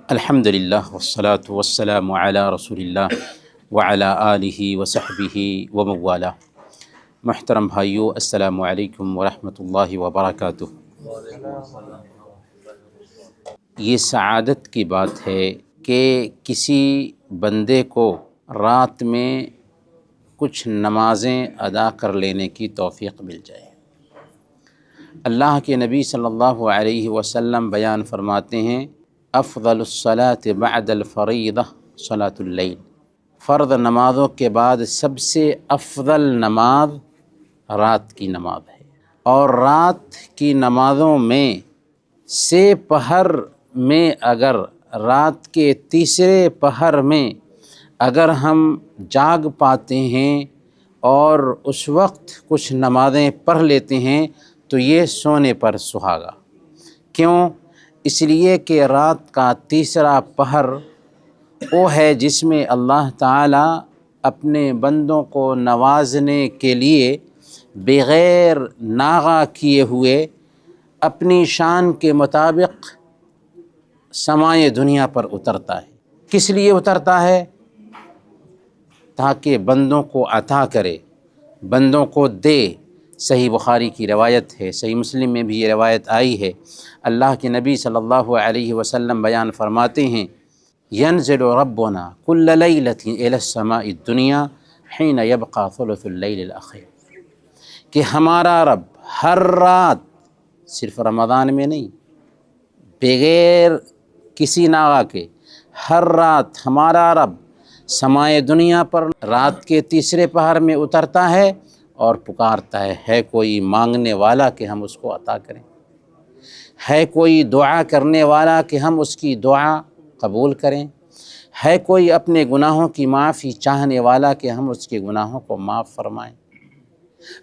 الحمدللہ والصلاة والسلام علی رسول اللہ وعلی آلہ وصحبہ ومن والہ۔ محترم بھائیو، السلام علیکم ورحمۃ اللہ وبرکاتہ۔ یہ سعادت کی بات ہے کہ کسی بندے کو رات میں کچھ نمازیں ادا کر لینے کی توفیق مل جائے۔ اللہ کے نبی صلی اللہ علیہ وسلم بیان فرماتے ہیں، افضل الصلاة بعد الفریضہ صلاۃ اللیل، فرض نمازوں کے بعد سب سے افضل نماز رات کی نماز ہے۔ اور رات کی نمازوں میں سے پہر میں اگر رات کے تیسرے پہر میں اگر ہم جاگ پاتے ہیں اور اس وقت کچھ نمازیں پڑھ لیتے ہیں تو یہ سونے پر سہاگا۔ کیوں؟ اس لیے کہ رات کا تیسرا پہر وہ ہے جس میں اللہ تعالیٰ اپنے بندوں کو نوازنے کے لیے بغیر ناغہ کیے ہوئے اپنی شان کے مطابق سمائے دنیا پر اترتا ہے۔ کس لیے اترتا ہے؟ تاکہ بندوں کو عطا کرے، بندوں کو دے۔ صحیح بخاری کی روایت ہے، صحیح مسلم میں بھی یہ روایت آئی ہے۔ اللہ کے نبی صلی اللہ علیہ وسلم بیان فرماتے ہیں، ینزل ربنا کل لیلۃ الی السماء الدنیا حین یبقى ثلث اللیل الاخیر، کہ ہمارا رب ہر رات، صرف رمضان میں نہیں، بغیر کسی ناغہ کے، ہر رات ہمارا رب سمائے دنیا پر رات کے تیسرے پہر میں اترتا ہے اور پکارتا ہے کوئی مانگنے والا کہ ہم اس کو عطا کریں، ہے کوئی دعا کرنے والا کہ ہم اس کی دعا قبول کریں، ہے کوئی اپنے گناہوں کی معافی چاہنے والا کہ ہم اس کے گناہوں کو معاف فرمائیں۔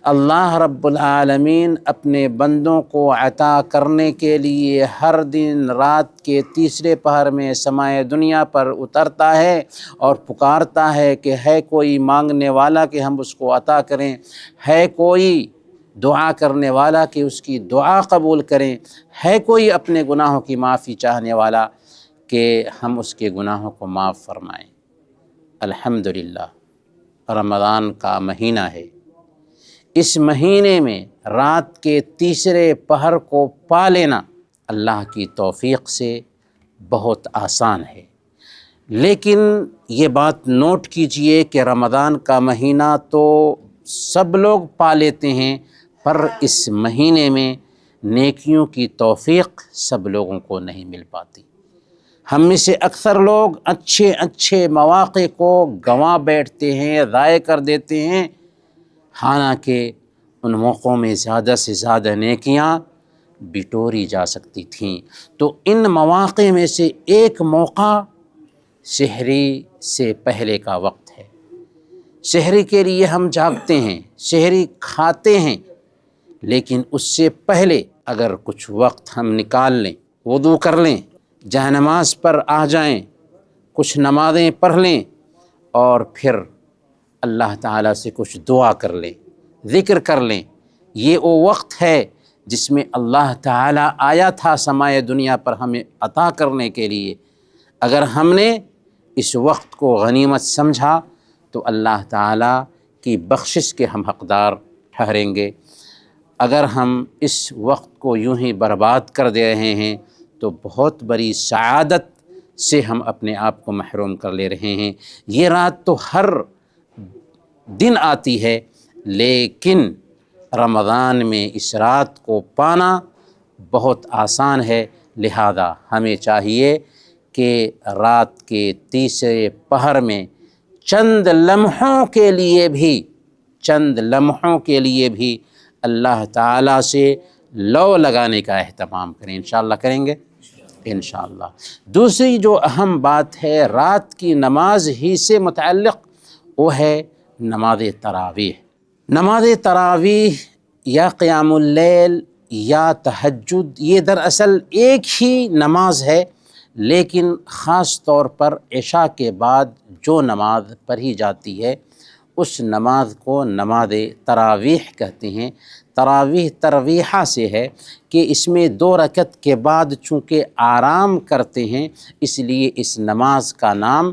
اللہ رب العالمین اپنے بندوں کو عطا کرنے کے لیے ہر دن رات کے تیسرے پہر میں سمائے دنیا پر اترتا ہے اور پکارتا ہے کہ ہے کوئی مانگنے والا کہ ہم اس کو عطا کریں، ہے کوئی دعا کرنے والا کہ اس کی دعا قبول کریں، ہے کوئی اپنے گناہوں کی معافی چاہنے والا کہ ہم اس کے گناہوں کو معاف فرمائیں۔ الحمدللہ، رمضان کا مہینہ ہے۔ اس مہینے میں رات کے تیسرے پہر کو پا لینا اللہ کی توفیق سے بہت آسان ہے۔ لیکن یہ بات نوٹ کیجئے کہ رمضان کا مہینہ تو سب لوگ پا لیتے ہیں، پر اس مہینے میں نیکیوں کی توفیق سب لوگوں کو نہیں مل پاتی۔ ہم میں سے اکثر لوگ اچھے مواقع کو گنوا بیٹھتے ہیں، ضائع کر دیتے ہیں، حالانکہ ان موقعوں میں زیادہ سے زیادہ نیکیاں بٹوری جا سکتی تھیں۔ تو ان مواقع میں سے ایک موقع سحری سے پہلے کا وقت ہے۔ سحری کے لیے ہم جاگتے ہیں، سحری کھاتے ہیں، لیکن اس سے پہلے اگر کچھ وقت ہم نکال لیں، وضو کر لیں، جائے نماز پر آ جائیں، کچھ نمازیں پڑھ لیں اور پھر اللہ تعالیٰ سے کچھ دعا کر لیں، ذکر کر لیں، یہ وہ وقت ہے جس میں اللہ تعالیٰ آیا تھا سمائے دنیا پر ہمیں عطا کرنے کے لیے۔ اگر ہم نے اس وقت کو غنیمت سمجھا تو اللہ تعالیٰ کی بخشش کے ہم حقدار ٹھہریں گے۔ اگر ہم اس وقت کو یوں ہی برباد کر دے رہے ہیں تو بہت بڑی سعادت سے ہم اپنے آپ کو محروم کر لے رہے ہیں۔ یہ رات تو ہر دن آتی ہے، لیکن رمضان میں اس رات کو پانا بہت آسان ہے، لہذا ہمیں چاہیے کہ رات کے تیسرے پہر میں چند لمحوں کے لیے بھی اللہ تعالیٰ سے لو لگانے کا اہتمام کریں۔ انشاءاللہ کریں گے انشاءاللہ۔ دوسری جو اہم بات ہے رات کی نماز ہی سے متعلق، وہ ہے نماز تراویح۔ نماز تراویح یا قیام اللیل یا تہجد، یہ دراصل ایک ہی نماز ہے، لیکن خاص طور پر عشاء کے بعد جو نماز پڑھی جاتی ہے اس نماز کو نماز تراویح کہتے ہیں۔ تراویح ترویحہ سے ہے کہ اس میں 2 رکعت کے بعد چونکہ آرام کرتے ہیں، اس لیے اس نماز کا نام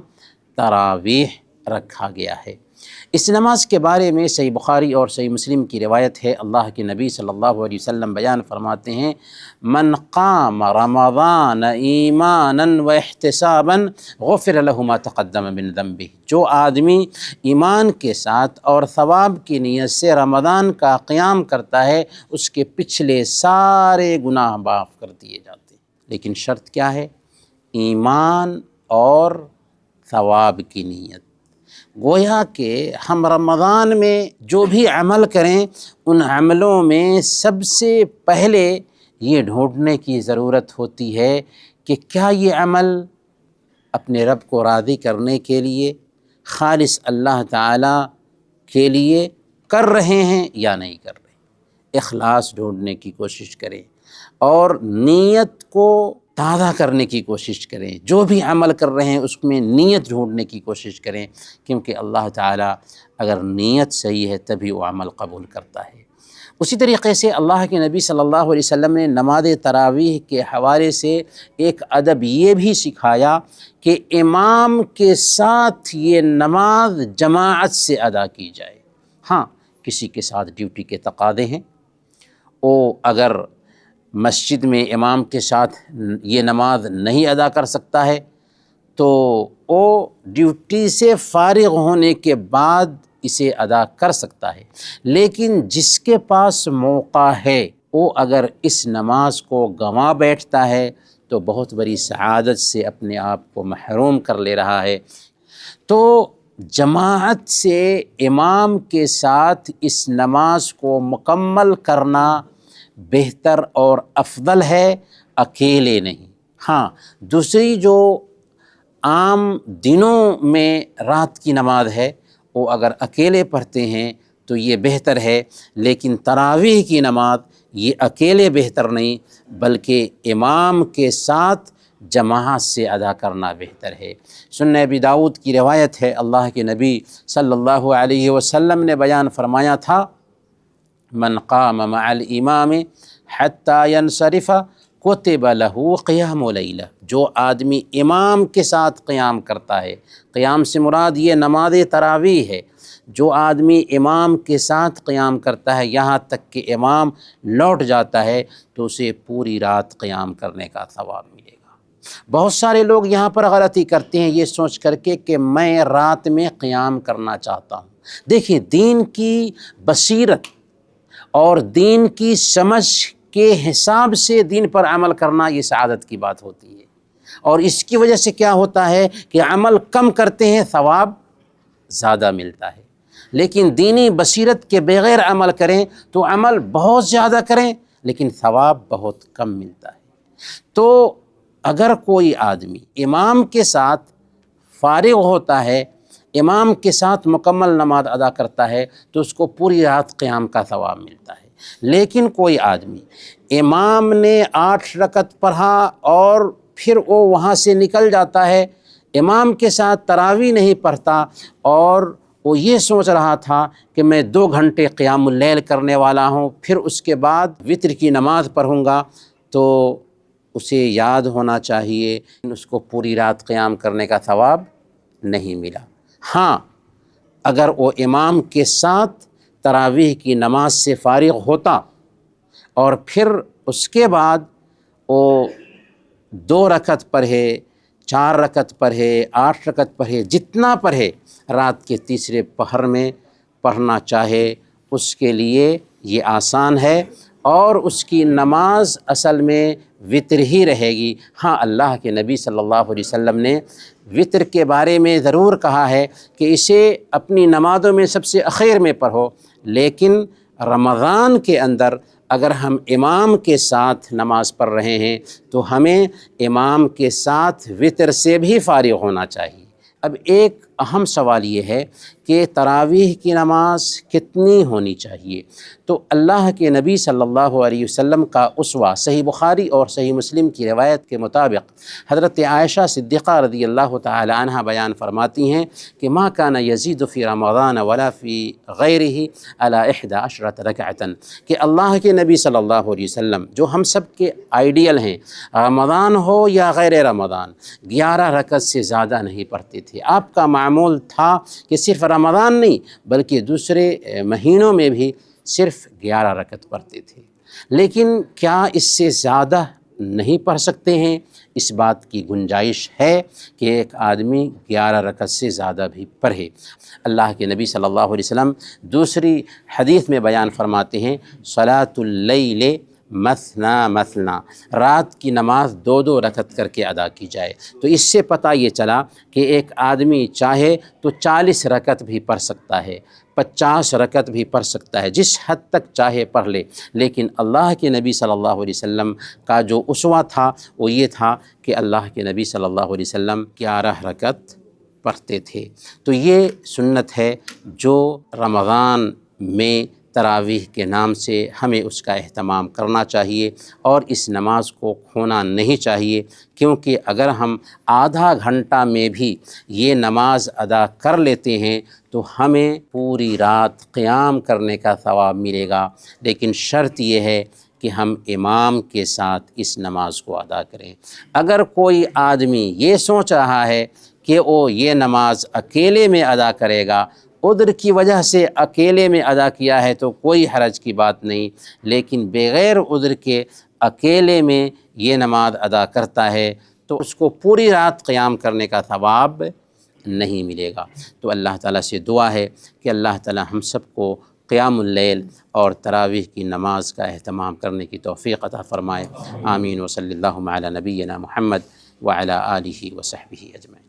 تراویح رکھا گیا ہے۔ اس نماز کے بارے میں صحیح بخاری اور صحیح مسلم کی روایت ہے، اللہ کے نبی صلی اللہ علیہ وسلم بیان فرماتے ہیں، من قام رمضان ایمانا و احتسابا غفر له ما تقدم من ذنبه، جو آدمی ایمان کے ساتھ اور ثواب کی نیت سے رمضان کا قیام کرتا ہے، اس کے پچھلے سارے گناہ معاف کر دیے جاتے ہیں۔ لیکن شرط کیا ہے؟ ایمان اور ثواب کی نیت۔ گویا کہ ہم رمضان میں جو بھی عمل کریں، ان عملوں میں سب سے پہلے یہ ڈھونڈنے کی ضرورت ہوتی ہے کہ کیا یہ عمل اپنے رب کو راضی کرنے کے لیے، خالص اللہ تعالیٰ کے لیے کر رہے ہیں یا نہیں کر رہے۔ اخلاص ڈھونڈنے کی کوشش کریں اور نیت کو تازہ کرنے کی کوشش کریں۔ جو بھی عمل کر رہے ہیں اس میں نیت ڈھونڈنے کی کوشش کریں، کیونکہ اللہ تعالیٰ اگر نیت صحیح ہے تبھی وہ عمل قبول کرتا ہے۔ اسی طریقے سے اللہ کے نبی صلی اللہ علیہ وسلم نے نماز تراویح کے حوالے سے ایک ادب یہ بھی سکھایا کہ امام کے ساتھ یہ نماز جماعت سے ادا کی جائے۔ ہاں، کسی کے ساتھ ڈیوٹی کے تقاضے ہیں، وہ اگر مسجد میں امام کے ساتھ یہ نماز نہیں ادا کر سکتا ہے تو وہ ڈیوٹی سے فارغ ہونے کے بعد اسے ادا کر سکتا ہے۔ لیکن جس کے پاس موقع ہے وہ اگر اس نماز کو گنوا بیٹھتا ہے تو بہت بڑی سعادت سے اپنے آپ کو محروم کر لے رہا ہے۔ تو جماعت سے امام کے ساتھ اس نماز کو مکمل کرنا بہتر اور افضل ہے، اکیلے نہیں۔ ہاں، دوسری جو عام دنوں میں رات کی نماز ہے وہ اگر اکیلے پڑھتے ہیں تو یہ بہتر ہے، لیکن تراویح کی نماز یہ اکیلے بہتر نہیں بلکہ امام کے ساتھ جماعت سے ادا کرنا بہتر ہے۔ سنن ابی داؤد کی روایت ہے، اللہ کے نبی صلی اللہ علیہ وسلم نے بیان فرمایا تھا، من قام مع الامام حتی ینصرف کتب له قیام لیلہ، جو آدمی امام کے ساتھ قیام کرتا ہے، قیام سے مراد یہ نماز تراویح ہے، جو آدمی امام کے ساتھ قیام کرتا ہے یہاں تک کہ امام لوٹ جاتا ہے تو اسے پوری رات قیام کرنے کا ثواب ملے گا۔ بہت سارے لوگ یہاں پر غلطی کرتے ہیں یہ سوچ کر کے کہ میں رات میں قیام کرنا چاہتا ہوں۔ دیکھیں، دین کی بصیرت اور دین کی سمجھ کے حساب سے دین پر عمل کرنا یہ سعادت کی بات ہوتی ہے، اور اس کی وجہ سے کیا ہوتا ہے کہ عمل کم کرتے ہیں، ثواب زیادہ ملتا ہے، لیکن دینی بصیرت کے بغیر عمل کریں تو عمل بہت زیادہ کریں لیکن ثواب بہت کم ملتا ہے۔ تو اگر کوئی آدمی امام کے ساتھ فارغ ہوتا ہے، امام کے ساتھ مکمل نماز ادا کرتا ہے تو اس کو پوری رات قیام کا ثواب ملتا ہے۔ لیکن کوئی آدمی امام نے 8 رکعت پڑھا اور پھر وہ وہاں سے نکل جاتا ہے، امام کے ساتھ تراویح نہیں پڑھتا اور وہ یہ سوچ رہا تھا کہ میں 2 گھنٹے قیام اللیل کرنے والا ہوں، پھر اس کے بعد وتر کی نماز پڑھوں گا، تو اسے یاد ہونا چاہیے اس کو پوری رات قیام کرنے کا ثواب نہیں ملا۔ ہاں، اگر وہ امام کے ساتھ تراویح کی نماز سے فارغ ہوتا اور پھر اس کے بعد وہ 2 رکعت پڑھے، 4 رکعت پڑھے، 8 رکعت پڑھے، جتنا پڑھے رات کے تیسرے پہر میں پڑھنا چاہے اس کے لیے یہ آسان ہے، اور اس کی نماز اصل میں وتر ہی رہے گی۔ ہاں، اللہ کے نبی صلی اللہ علیہ وسلم نے وتر کے بارے میں ضرور کہا ہے کہ اسے اپنی نمازوں میں سب سے اخیر میں پڑھو، لیکن رمضان کے اندر اگر ہم امام کے ساتھ نماز پڑھ رہے ہیں تو ہمیں امام کے ساتھ وتر سے بھی فارغ ہونا چاہیے۔ اب ایک اہم سوال یہ ہے کہ تراویح کی نماز کتنی ہونی چاہیے، تو اللہ کے نبی صلی اللہ علیہ وسلم کا اسوہ صحیح بخاری اور صحیح مسلم کی روایت کے مطابق حضرت عائشہ صدیقہ رضی اللہ تعالی عنہ بیان فرماتی ہیں کہ ما کان یزید فی رمضان ولا فی غیرہ علی 11 رکعۃ، کہ اللہ کے نبی صلی اللہ علیہ وسلم جو ہم سب کے آئیڈیل ہیں، رمضان ہو یا غیر رمضان، 11 رکعت سے زیادہ نہیں پڑھتے تھے۔ آپ کا معمول تھا کہ صرف رمضان نہیں بلکہ دوسرے مہینوں میں بھی صرف 11 رکعت پڑھتے تھے، لیکن کیا اس سے زیادہ نہیں پڑھ سکتے ہیں؟ اس بات کی گنجائش ہے کہ ایک آدمی 11 رکعت سے زیادہ بھی پڑھے۔ اللہ کے نبی صلی اللہ علیہ وسلم دوسری حدیث میں بیان فرماتے ہیں صلاۃ اللیل مثنا مثنا، رات کی نماز 2 رکعت کر کے ادا کی جائے۔ تو اس سے پتہ یہ چلا کہ ایک آدمی چاہے تو 40 رکعت بھی پڑھ سکتا ہے، 50 رکعت بھی پڑھ سکتا ہے، جس حد تک چاہے پڑھ لے، لیکن اللہ کے نبی صلی اللہ علیہ وسلم کا جو اسوہ تھا وہ یہ تھا کہ اللہ کے نبی صلی اللہ علیہ وسلم 11 رکعت پڑھتے تھے۔ تو یہ سنت ہے جو رمضان میں تراویح کے نام سے ہمیں اس کا اہتمام کرنا چاہیے اور اس نماز کو کھونا نہیں چاہیے، کیونکہ اگر ہم آدھا گھنٹہ میں بھی یہ نماز ادا کر لیتے ہیں تو ہمیں پوری رات قیام کرنے کا ثواب ملے گا، لیکن شرط یہ ہے کہ ہم امام کے ساتھ اس نماز کو ادا کریں۔ اگر کوئی آدمی یہ سوچ رہا ہے کہ وہ یہ نماز اکیلے میں ادا کرے گا، عذر کی وجہ سے اکیلے میں ادا کیا ہے تو کوئی حرج کی بات نہیں، لیکن بغیر عذر کے اکیلے میں یہ نماز ادا کرتا ہے تو اس کو پوری رات قیام کرنے کا ثواب نہیں ملے گا۔ تو اللہ تعالیٰ سے دعا ہے کہ اللہ تعالیٰ ہم سب کو قیام اللیل اور تراویح کی نماز کا اہتمام کرنے کی توفیق عطا فرمائے۔ آمین۔ وصلی اللہ علی نبینا محمد وعلی آلہ وصحبہ اجمعین۔